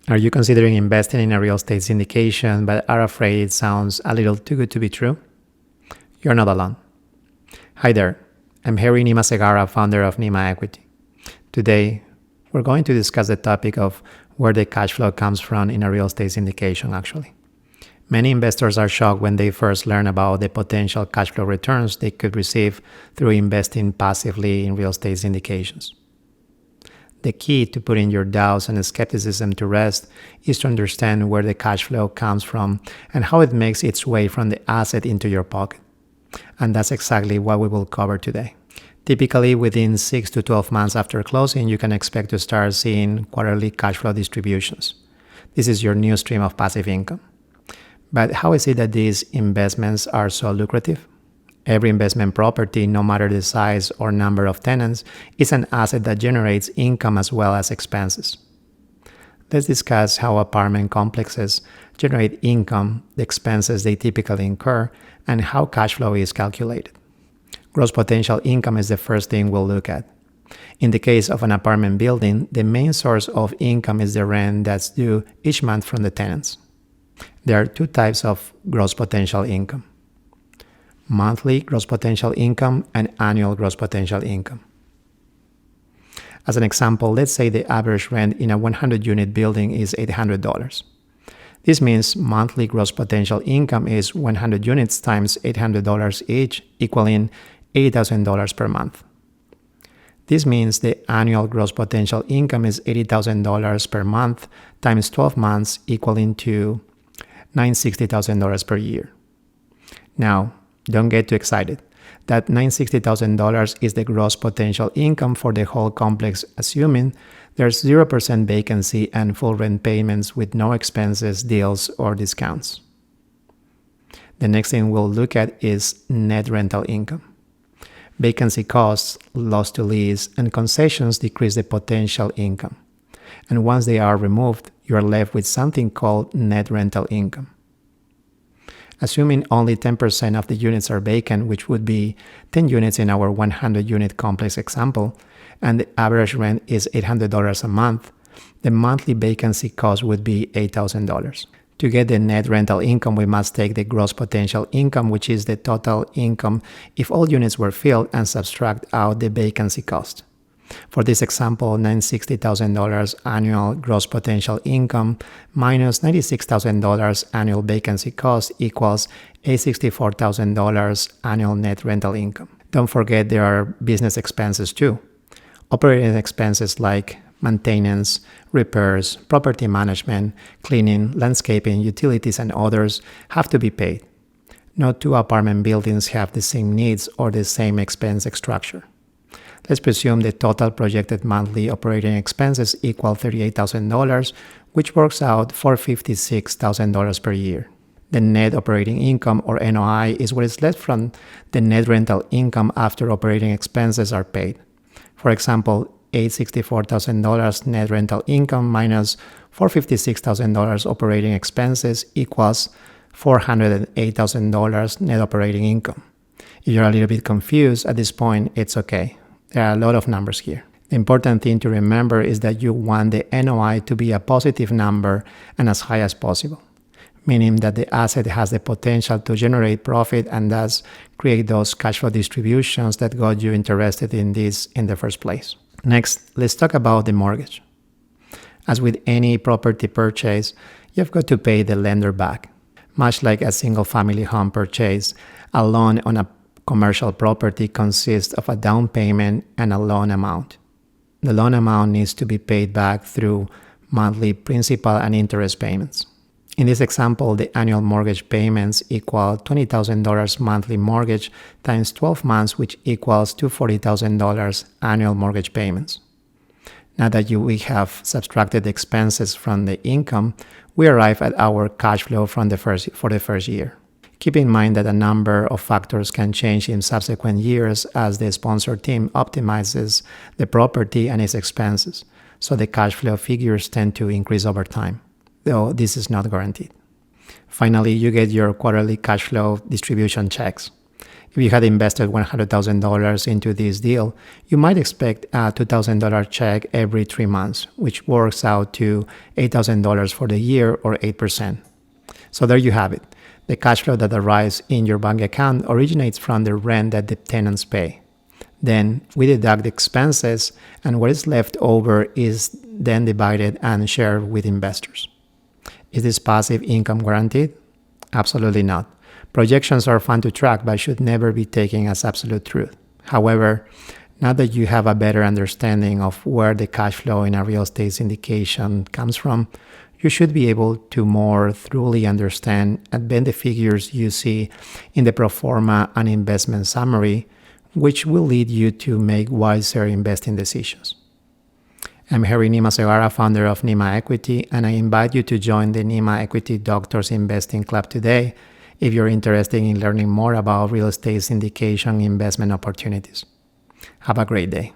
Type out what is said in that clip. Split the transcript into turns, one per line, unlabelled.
Are you considering investing in a real estate syndication but are afraid it sounds a little too good to be true? You're not alone. Hi there, I'm Harry Nima Segara, founder of Nima Equity. Today, we're going to discuss the topic of where the cash flow comes from in a real estate syndication actually. Many investors are shocked when they first learn about the potential cash flow returns they could receive through investing passively in real estate syndications. The key to putting your doubts and skepticism to rest is to understand where the cash flow comes from and how it makes its way from the asset into your pocket. And that's exactly what we will cover today. Typically, within 6 to 12 months after closing, you can expect to start seeing quarterly cash flow distributions. This is your new stream of passive income. But how is it that these investments are so lucrative? Every investment property, no matter the size or number of tenants, is an asset that generates income as well as expenses. Let's discuss how apartment complexes generate income, the expenses they typically incur, and how cash flow is calculated. Gross potential income is the first thing we'll look at. In the case of an apartment building, the main source of income is the rent that's due each month from the tenants. There are two types of gross potential income: monthly gross potential income and annual gross potential income. As an example, let's say the average rent in a 100-unit building is $800. This means monthly gross potential income is 100 units times $800 each, equaling $80,000 per month. This means the annual gross potential income is $80,000 per month times 12 months, equaling to $960,000 per year. Now, don't get too excited. That $960,000 is the gross potential income for the whole complex, assuming there's 0% vacancy and full rent payments with no expenses, deals, or discounts. The next thing we'll look at is net rental income. Vacancy costs, loss to lease, and concessions decrease the potential income. And once they are removed, you are left with something called net rental income. Assuming only 10% of the units are vacant, which would be 10 units in our 100-unit complex example, and the average rent is $800 a month, the monthly vacancy cost would be $8,000. To get the net rental income, we must take the gross potential income, which is the total income if all units were filled, and subtract out the vacancy cost. For this example, $960,000 annual gross potential income minus $96,000 annual vacancy cost equals $864,000 annual net rental income. Don't forget there are business expenses too. Operating expenses like maintenance, repairs, property management, cleaning, landscaping, utilities, and others have to be paid. No two apartment buildings have the same needs or the same expense structure. Let's presume the total projected monthly operating expenses equal $38,000, which works out $456,000 per year. The net operating income, or NOI, is what is left from the net rental income after operating expenses are paid. For example, $864,000 net rental income minus $456,000 operating expenses equals $408,000 net operating income. If you're a little bit confused at this point, it's okay. There are a lot of numbers here. The important thing to remember is that you want the NOI to be a positive number and as high as possible, meaning that the asset has the potential to generate profit and thus create those cash flow distributions that got you interested in this in the first place. Next, let's talk about the mortgage. As with any property purchase, you've got to pay the lender back. Much like a single-family home purchase, a loan on a commercial property consists of a down payment and a loan amount. The loan amount needs to be paid back through monthly principal and interest payments. In this example, the annual mortgage payments equal $20,000 monthly mortgage times 12 months, which equals $240,000 annual mortgage payments. Now that we have subtracted the expenses from the income, we arrive at our cash flow for the first year. Keep in mind that a number of factors can change in subsequent years as the sponsor team optimizes the property and its expenses, so the cash flow figures tend to increase over time, though this is not guaranteed. Finally, you get your quarterly cash flow distribution checks. If you had invested $100,000 into this deal, you might expect a $2,000 check every 3 months, which works out to $8,000 for the year or 8%. So there you have it. The cash flow that arrives in your bank account originates from the rent that the tenants pay. Then we deduct the expenses, and what is left over is then divided and shared with investors. Is this passive income guaranteed? Absolutely not. Projections are fun to track but should never be taken as absolute truth. However, now that you have a better understanding of where the cash flow in a real estate syndication comes from, you should be able to more thoroughly understand and bend the figures you see in the pro forma and investment summary, which will lead you to make wiser investing decisions. I'm Harry Nima Segara, founder of Nima Equity, and I invite you to join the Nima Equity Doctors Investing Club today if you're interested in learning more about real estate syndication investment opportunities. Have a great day.